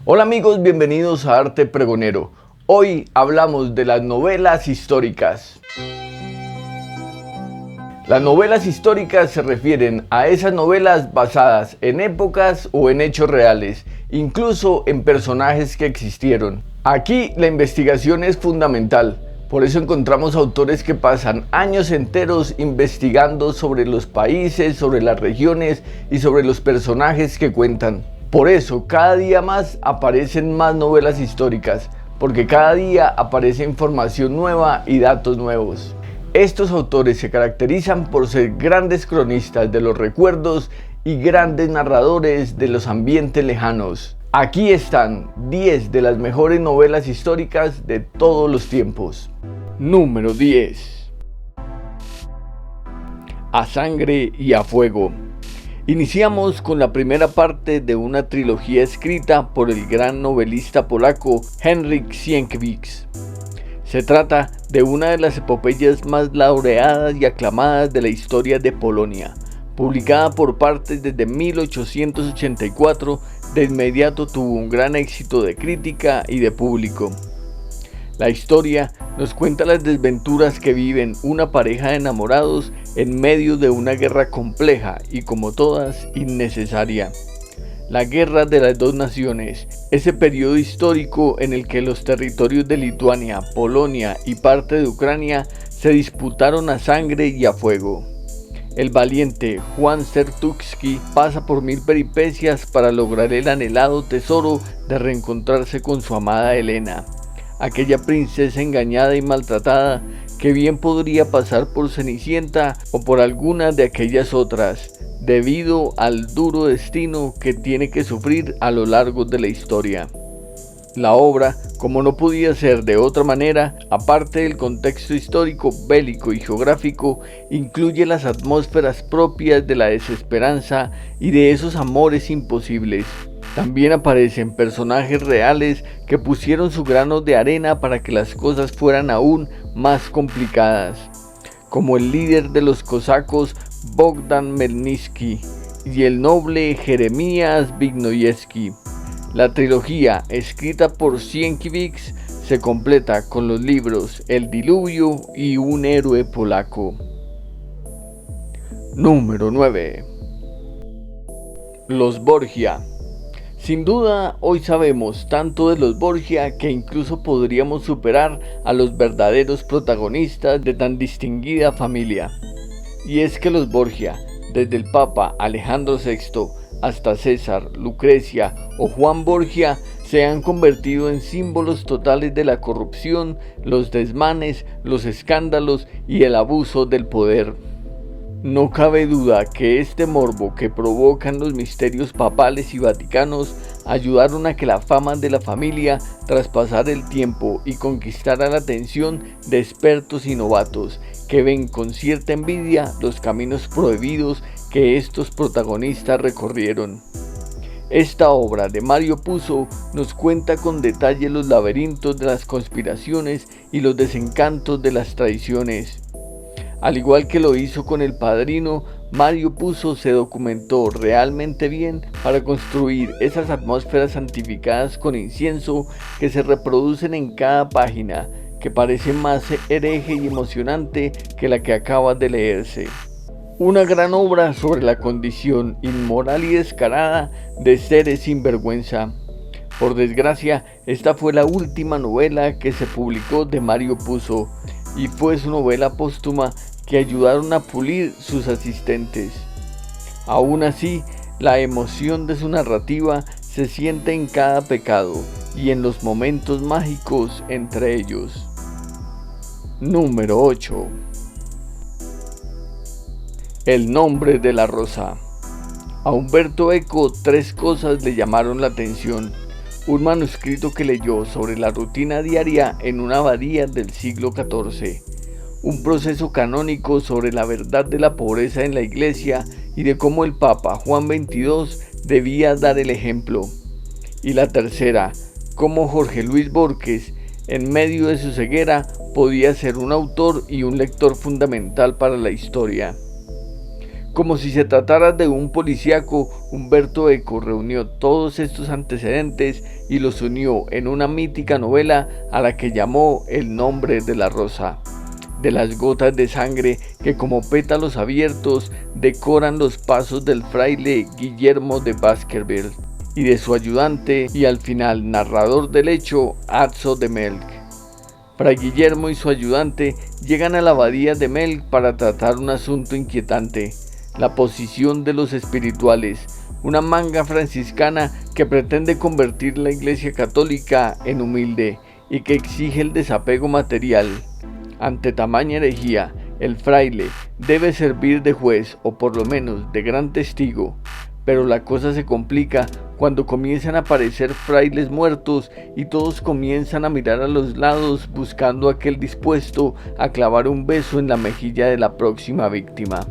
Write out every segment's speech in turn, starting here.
Hola amigos, bienvenidos a Arte Pregonero. Hoy hablamos de las novelas históricas. Las novelas históricas se refieren a esas novelas basadas en épocas o en hechos reales, incluso en personajes que existieron. Aquí la investigación es fundamental, por eso encontramos autores que pasan años enteros investigando sobre los países, sobre las regiones y sobre los personajes que cuentan. Por eso cada día más aparecen más novelas históricas, porque cada día aparece información nueva y datos nuevos. Estos autores se caracterizan por ser grandes cronistas de los recuerdos y grandes narradores de los ambientes lejanos. Aquí están 10 de las mejores novelas históricas de todos los tiempos. Número 10. A sangre y a fuego. Iniciamos con la primera parte de una trilogía escrita por el gran novelista polaco Henryk Sienkiewicz. Se trata de una de las epopeyas más laureadas y aclamadas de la historia de Polonia. Publicada por partes desde 1884, de inmediato tuvo un gran éxito de crítica y de público. La historia nos cuenta las desventuras que viven una pareja de enamorados en medio de una guerra compleja y, como todas, innecesaria. La Guerra de las Dos Naciones, ese periodo histórico en el que los territorios de Lituania, Polonia y parte de Ucrania se disputaron a sangre y a fuego. El valiente Juan Sertucki pasa por 1000 peripecias para lograr el anhelado tesoro de reencontrarse con su amada Helena, aquella princesa engañada y maltratada que bien podría pasar por Cenicienta o por alguna de aquellas otras, debido al duro destino que tiene que sufrir a lo largo de la historia. La obra, como no podía ser de otra manera, aparte del contexto histórico, bélico y geográfico, incluye las atmósferas propias de la desesperanza y de esos amores imposibles. También aparecen personajes reales que pusieron su grano de arena para que las cosas fueran aún más complicadas, como el líder de los cosacos Bogdan Melnitsky y el noble Jeremías Zbigniewiecki. La trilogía, escrita por Sienkiewicz, se completa con los libros El Diluvio y Un héroe polaco. Número 9. Los Borgia. Sin duda, hoy sabemos tanto de los Borgia que incluso podríamos superar a los verdaderos protagonistas de tan distinguida familia. Y es que los Borgia, desde el Papa Alejandro VI hasta César, Lucrecia o Juan Borgia, se han convertido en símbolos totales de la corrupción, los desmanes, los escándalos y el abuso del poder. No cabe duda que este morbo que provocan los misterios papales y vaticanos ayudaron a que la fama de la familia traspasara el tiempo y conquistara la atención de expertos y novatos que ven con cierta envidia los caminos prohibidos que estos protagonistas recorrieron. Esta obra de Mario Puzo nos cuenta con detalle los laberintos de las conspiraciones y los desencantos de las traiciones. Al igual que lo hizo con El Padrino, Mario Puzo se documentó realmente bien para construir esas atmósferas santificadas con incienso que se reproducen en cada página, que parece más hereje y emocionante que la que acaba de leerse. Una gran obra sobre la condición inmoral y descarada de seres sin vergüenza. Por desgracia, esta fue la última novela que se publicó de Mario Puzo, y fue su novela póstuma que ayudaron a pulir sus asistentes. Aún así, la emoción de su narrativa se siente en cada pecado y en los momentos mágicos entre ellos. Número 8. El nombre de la rosa. A Umberto Eco 3 cosas le llamaron la atención. Un manuscrito que leyó sobre la rutina diaria en una abadía del siglo XIV. Un proceso canónico sobre la verdad de la pobreza en la iglesia y de cómo el Papa Juan XXII debía dar el ejemplo. Y la tercera, cómo Jorge Luis Borges, en medio de su ceguera, podía ser un autor y un lector fundamental para la historia. Como si se tratara de un policíaco, Umberto Eco reunió todos estos antecedentes y los unió en una mítica novela a la que llamó El nombre de la rosa, de las gotas de sangre que como pétalos abiertos decoran los pasos del fraile Guillermo de Baskerville y de su ayudante y al final narrador del hecho, Azzo de Melk. Fray Guillermo y su ayudante llegan a la abadía de Melk para tratar un asunto inquietante: la posición de los espirituales, una manga franciscana que pretende convertir la Iglesia Católica en humilde y que exige el desapego material. Ante tamaña herejía, el fraile debe servir de juez o por lo menos de gran testigo, pero la cosa se complica cuando comienzan a aparecer frailes muertos y todos comienzan a mirar a los lados buscando a aquel dispuesto a clavar un beso en la mejilla de la próxima víctima.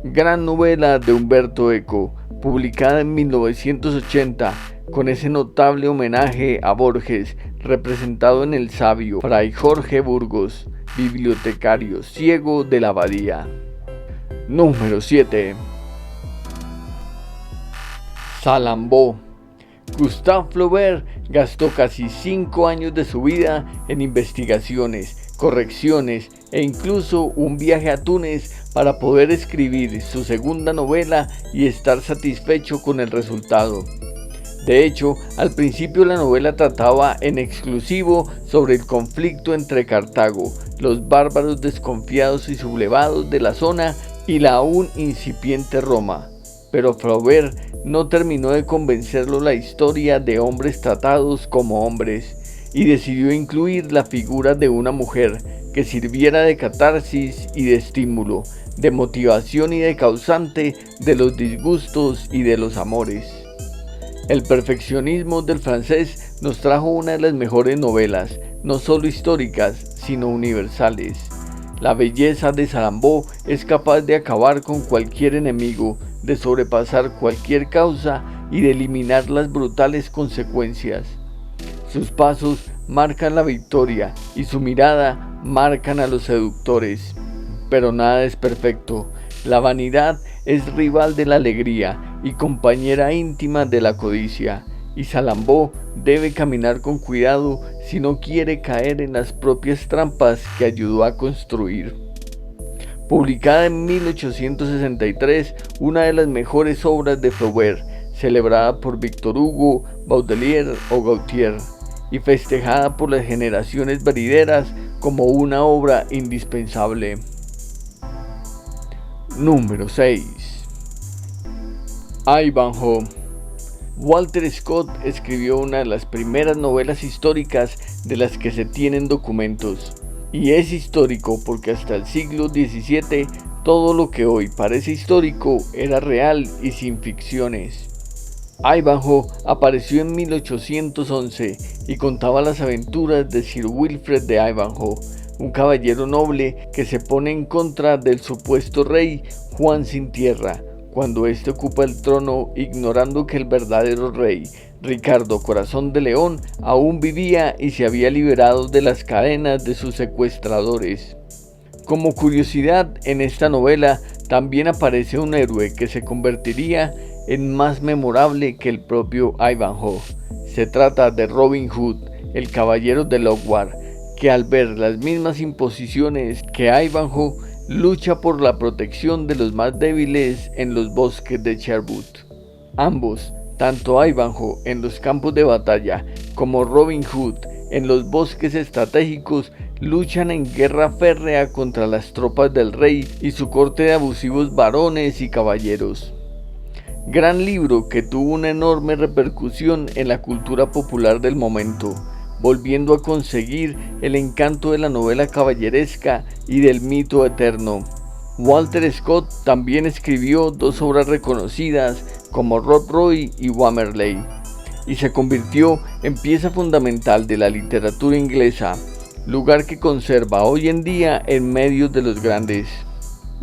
Gran novela de Umberto Eco, publicada en 1980, con ese notable homenaje a Borges, representado en el sabio Fray Jorge Burgos, bibliotecario ciego de la abadía. Número 7. Salammbô. Gustave Flaubert gastó casi 5 años de su vida en investigaciones, correcciones e incluso un viaje a Túnez para poder escribir su segunda novela y estar satisfecho con el resultado. De hecho, al principio la novela trataba en exclusivo sobre el conflicto entre Cartago, los bárbaros desconfiados y sublevados de la zona y la aún incipiente Roma. Pero Flaubert no terminó de convencerlo la historia de hombres tratados como hombres y decidió incluir la figura de una mujer que sirviera de catarsis y de estímulo, de motivación y de causante de los disgustos y de los amores. El perfeccionismo del francés nos trajo una de las mejores novelas, no solo históricas, sino universales. La belleza de Salammbô es capaz de acabar con cualquier enemigo, de sobrepasar cualquier causa y de eliminar las brutales consecuencias. Sus pasos marcan la victoria y su mirada marcan a los seductores. Pero nada es perfecto. La vanidad es rival de la alegría y compañera íntima de la codicia, y Salammbô debe caminar con cuidado si no quiere caer en las propias trampas que ayudó a construir. Publicada en 1863, una de las mejores obras de Flaubert, celebrada por Victor Hugo, Baudelaire o Gautier, y festejada por las generaciones venideras como una obra indispensable. Número 6. Ivanhoe. Walter Scott escribió una de las primeras novelas históricas de las que se tienen documentos. Y es histórico porque hasta el siglo XVII todo lo que hoy parece histórico era real y sin ficciones. Ivanhoe apareció en 1811 y contaba las aventuras de Sir Wilfred de Ivanhoe, un caballero noble que se pone en contra del supuesto rey Juan sin tierra, cuando éste ocupa el trono, ignorando que el verdadero rey, Ricardo Corazón de León, aún vivía y se había liberado de las cadenas de sus secuestradores. Como curiosidad, en esta novela también aparece un héroe que se convertiría en más memorable que el propio Ivanhoe. Se trata de Robin Hood, el caballero de Lockwood, que al ver las mismas imposiciones que Ivanhoe, lucha por la protección de los más débiles en los bosques de Sherwood. Ambos, tanto Ivanhoe en los campos de batalla como Robin Hood en los bosques estratégicos, luchan en guerra férrea contra las tropas del rey y su corte de abusivos varones y caballeros. Gran libro que tuvo una enorme repercusión en la cultura popular del momento, volviendo a conseguir el encanto de la novela caballeresca y del mito eterno. Walter Scott también escribió dos obras reconocidas como Rob Roy y Waverley, y se convirtió en pieza fundamental de la literatura inglesa, lugar que conserva hoy en día en medio de los grandes.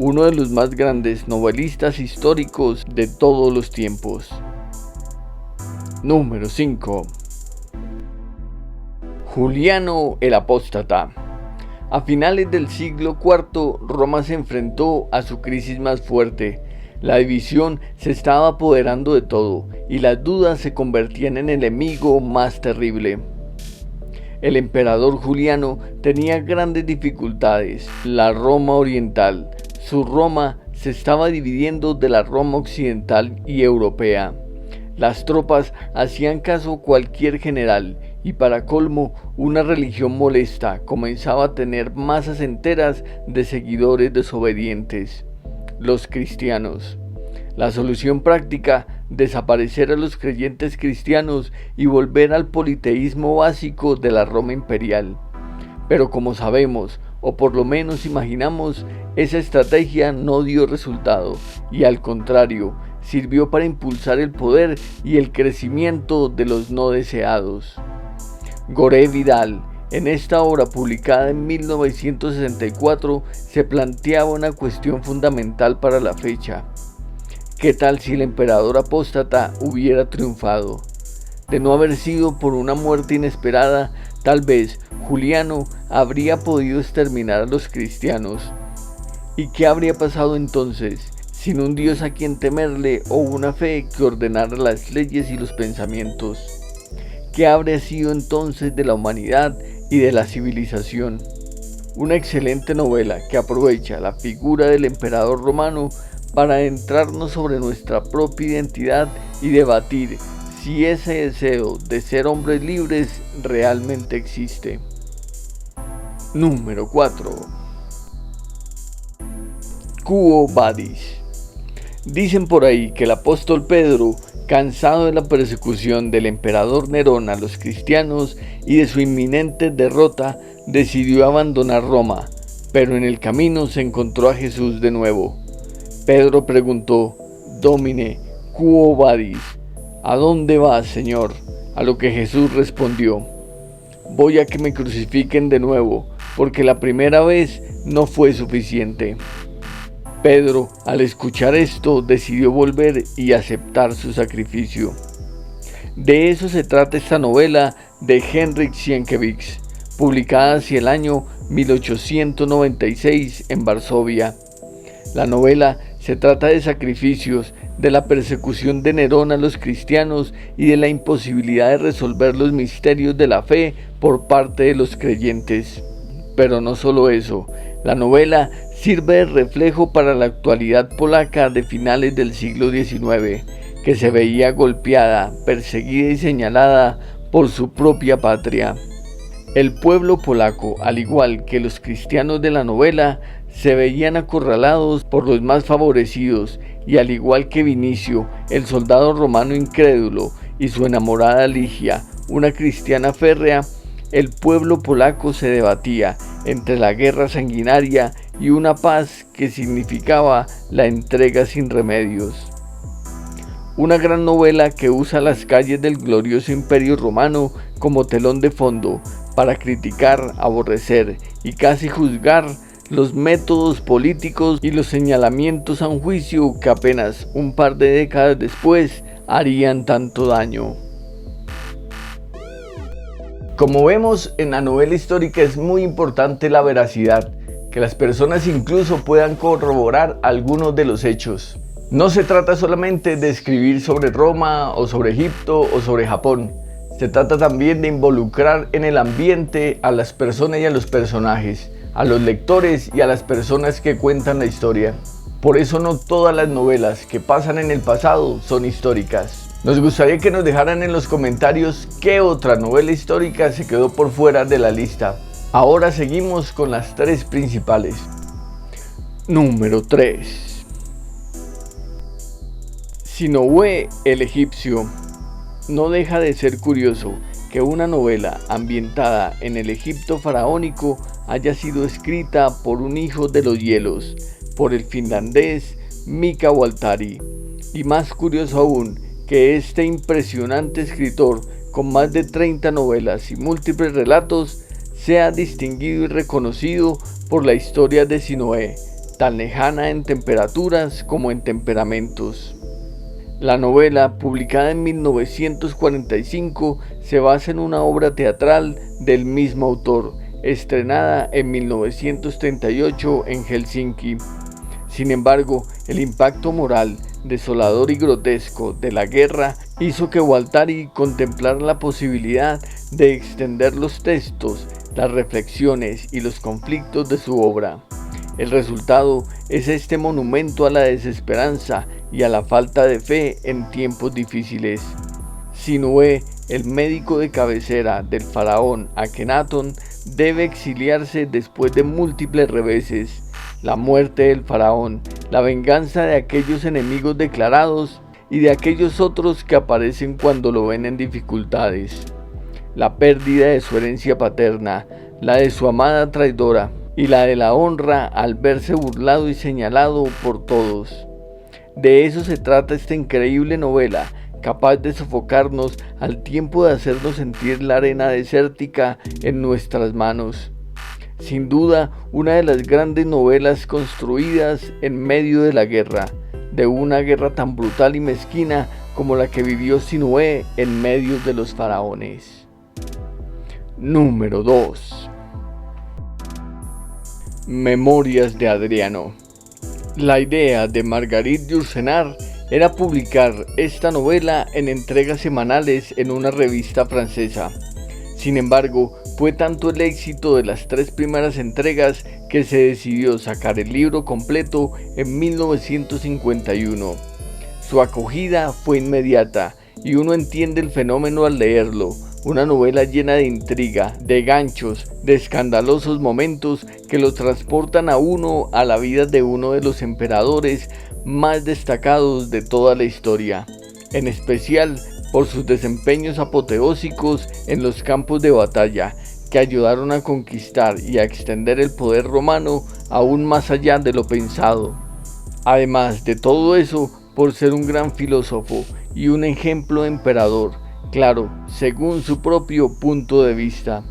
Uno de los más grandes novelistas históricos de todos los tiempos. Número 5. Juliano el Apóstata. A finales del siglo IV, Roma se enfrentó a su crisis más fuerte. La división se estaba apoderando de todo y las dudas se convertían en el enemigo más terrible. El emperador Juliano tenía grandes dificultades. La Roma oriental, su Roma, se estaba dividiendo de la Roma occidental y europea. Las tropas hacían caso a cualquier general y para colmo, una religión molesta comenzaba a tener masas enteras de seguidores desobedientes, los cristianos. La solución práctica, desaparecer a los creyentes cristianos y volver al politeísmo básico de la Roma imperial. Pero como sabemos, o por lo menos imaginamos, esa estrategia no dio resultado y al contrario, sirvió para impulsar el poder y el crecimiento de los no deseados. Gore Vidal, en esta obra publicada en 1964, se planteaba una cuestión fundamental para la fecha. ¿Qué tal si el emperador apóstata hubiera triunfado? De no haber sido por una muerte inesperada, tal vez Juliano habría podido exterminar a los cristianos. ¿Y qué habría pasado entonces, sin un Dios a quien temerle o una fe que ordenara las leyes y los pensamientos? ¿Qué habría sido entonces de la humanidad y de la civilización? Una excelente novela que aprovecha la figura del emperador romano para adentrarnos sobre nuestra propia identidad y debatir si ese deseo de ser hombres libres realmente existe. Número 4. Quo Vadis. Dicen por ahí que el apóstol Pedro, cansado de la persecución del emperador Nerón a los cristianos y de su inminente derrota, decidió abandonar Roma, pero en el camino se encontró a Jesús de nuevo. Pedro preguntó: Domine, quo vadis? ¿A dónde vas, Señor? A lo que Jesús respondió: voy a que me crucifiquen de nuevo, porque la primera vez no fue suficiente. Pedro, al escuchar esto, decidió volver y aceptar su sacrificio. De eso se trata esta novela de Henryk Sienkiewicz, publicada hacia el año 1896 en Varsovia. La novela se trata de sacrificios, de la persecución de Nerón a los cristianos y de la imposibilidad de resolver los misterios de la fe por parte de los creyentes. Pero no solo eso, la novela sirve de reflejo para la actualidad polaca de finales del siglo XIX, que se veía golpeada, perseguida y señalada por su propia patria. El pueblo polaco, al igual que los cristianos de la novela, se veían acorralados por los más favorecidos y al igual que Vinicio, el soldado romano incrédulo, y su enamorada Ligia, una cristiana férrea, el pueblo polaco se debatía entre la guerra sanguinaria y una paz que significaba la entrega sin remedios. Una gran novela que usa las calles del glorioso Imperio Romano como telón de fondo para criticar, aborrecer y casi juzgar los métodos políticos y los señalamientos a un juicio que apenas un par de décadas después harían tanto daño. Como vemos, en la novela histórica es muy importante la veracidad, que las personas incluso puedan corroborar algunos de los hechos. No se trata solamente de escribir sobre Roma o sobre Egipto o sobre Japón, se trata también de involucrar en el ambiente a las personas y a los personajes, a los lectores y a las personas que cuentan la historia. Por eso no todas las novelas que pasan en el pasado son históricas. Nos gustaría que nos dejaran en los comentarios qué otra novela histórica se quedó por fuera de la lista. Ahora seguimos con las tres principales. Número 3. Sinoue el egipcio. No deja de ser curioso que una novela ambientada en el Egipto faraónico haya sido escrita por un hijo de los hielos, por el finlandés Mika Waltari. Y más curioso aún, que este impresionante escritor, con más de 30 novelas y múltiples relatos, sea distinguido y reconocido por la historia de Sinoé, tan lejana en temperaturas como en temperamentos. La novela, publicada en 1945, se basa en una obra teatral del mismo autor, estrenada en 1938 en Helsinki. Sin embargo, el impacto moral, desolador y grotesco de la guerra hizo que Guattari contemplara la posibilidad de extender los textos, las reflexiones y los conflictos de su obra. El resultado es este monumento a la desesperanza y a la falta de fe en tiempos difíciles. Sinué, el médico de cabecera del faraón Akenatón, debe exiliarse después de múltiples reveses. La muerte del faraón, la venganza de aquellos enemigos declarados y de aquellos otros que aparecen cuando lo ven en dificultades. La pérdida de su herencia paterna, la de su amada traidora y la de la honra al verse burlado y señalado por todos. De eso se trata esta increíble novela, capaz de sofocarnos al tiempo de hacernos sentir la arena desértica en nuestras manos. Sin duda, una de las grandes novelas construidas en medio de la guerra, de una guerra tan brutal y mezquina como la que vivió Sinué en medio de los faraones. Número 2. Memorias de Adriano. La idea de Marguerite Yourcenar era publicar esta novela en entregas semanales en una revista francesa. Sin embargo, fue tanto el éxito de las 3 primeras entregas que se decidió sacar el libro completo en 1951. Su acogida fue inmediata y uno entiende el fenómeno al leerlo. Una novela llena de intriga, de ganchos, de escandalosos momentos que lo transportan a uno a la vida de uno de los emperadores más destacados de toda la historia, en especial por sus desempeños apoteósicos en los campos de batalla, que ayudaron a conquistar y a extender el poder romano aún más allá de lo pensado. Además de todo eso, por ser un gran filósofo y un ejemplo de emperador, claro, según su propio punto de vista.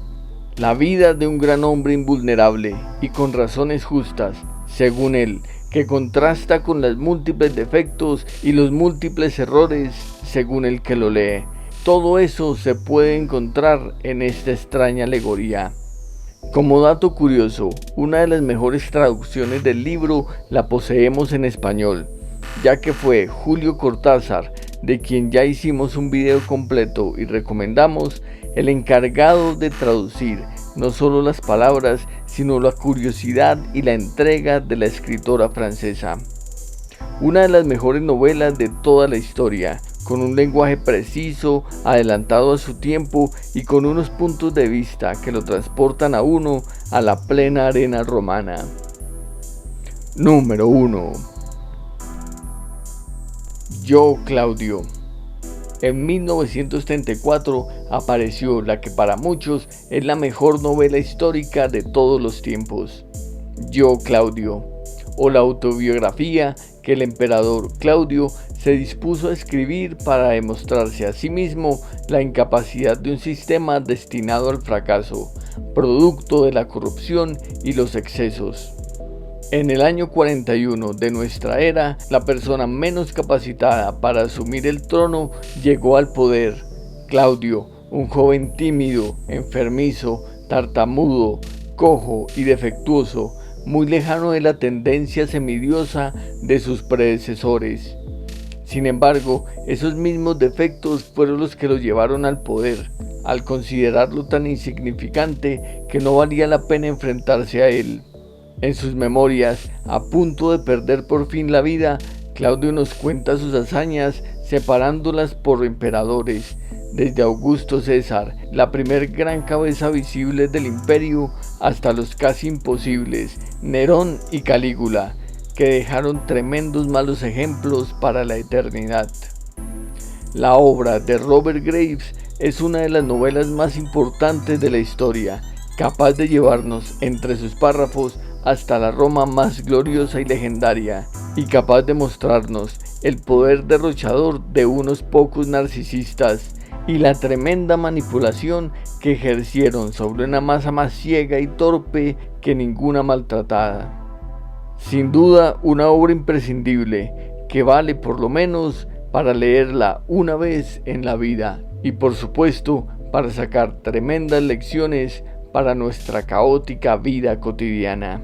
La vida de un gran hombre invulnerable y con razones justas, según él, que contrasta con los múltiples defectos y los múltiples errores, según el que lo lee. Todo eso se puede encontrar en esta extraña alegoría. Como dato curioso, una de las mejores traducciones del libro la poseemos en español, ya que fue Julio Cortázar, de quien ya hicimos un video completo y recomendamos, el encargado de traducir no solo las palabras, sino la curiosidad y la entrega de la escritora francesa. Una de las mejores novelas de toda la historia, con un lenguaje preciso, adelantado a su tiempo y con unos puntos de vista que lo transportan a uno a la plena arena romana. Número 1. Yo, Claudio. En 1934 apareció la que para muchos es la mejor novela histórica de todos los tiempos, Yo, Claudio, o la autobiografía que el emperador Claudio se dispuso a escribir para demostrarse a sí mismo la incapacidad de un sistema destinado al fracaso, producto de la corrupción y los excesos. En el año 41 de nuestra era, la persona menos capacitada para asumir el trono llegó al poder. Claudio, un joven tímido, enfermizo, tartamudo, cojo y defectuoso, muy lejano de la tendencia semidiosa de sus predecesores. Sin embargo, esos mismos defectos fueron los que lo llevaron al poder, al considerarlo tan insignificante que no valía la pena enfrentarse a él. En sus memorias, a punto de perder por fin la vida, Claudio nos cuenta sus hazañas separándolas por emperadores, desde Augusto César, la primer gran cabeza visible del imperio, hasta los casi imposibles, Nerón y Calígula, que dejaron tremendos malos ejemplos para la eternidad. La obra de Robert Graves es una de las novelas más importantes de la historia, capaz de llevarnos entre sus párrafos hasta la Roma más gloriosa y legendaria, y capaz de mostrarnos el poder derrochador de unos pocos narcisistas y la tremenda manipulación que ejercieron sobre una masa más ciega y torpe que ninguna maltratada. Sin duda, una obra imprescindible que vale por lo menos para leerla una vez en la vida y por supuesto para sacar tremendas lecciones para nuestra caótica vida cotidiana.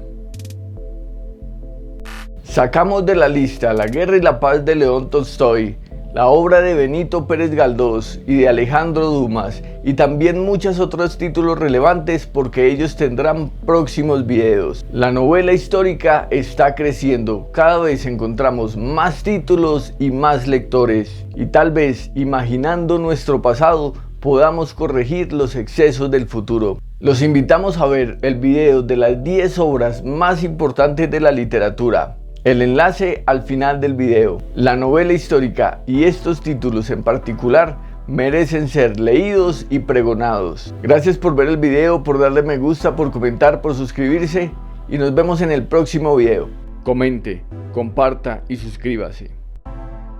Sacamos de la lista La guerra y la paz de León Tolstoy, la obra de Benito Pérez Galdós y de Alejandro Dumas, y también muchos otros títulos relevantes porque ellos tendrán próximos videos. La novela histórica está creciendo, cada vez encontramos más títulos y más lectores, y tal vez imaginando nuestro pasado podamos corregir los excesos del futuro. Los invitamos a ver el video de las 10 obras más importantes de la literatura. El enlace al final del video. La novela histórica y estos títulos en particular merecen ser leídos y pregonados. Gracias por ver el video, por darle me gusta, por comentar, por suscribirse y nos vemos en el próximo video. Comente, comparta y suscríbase.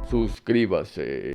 Suscríbase.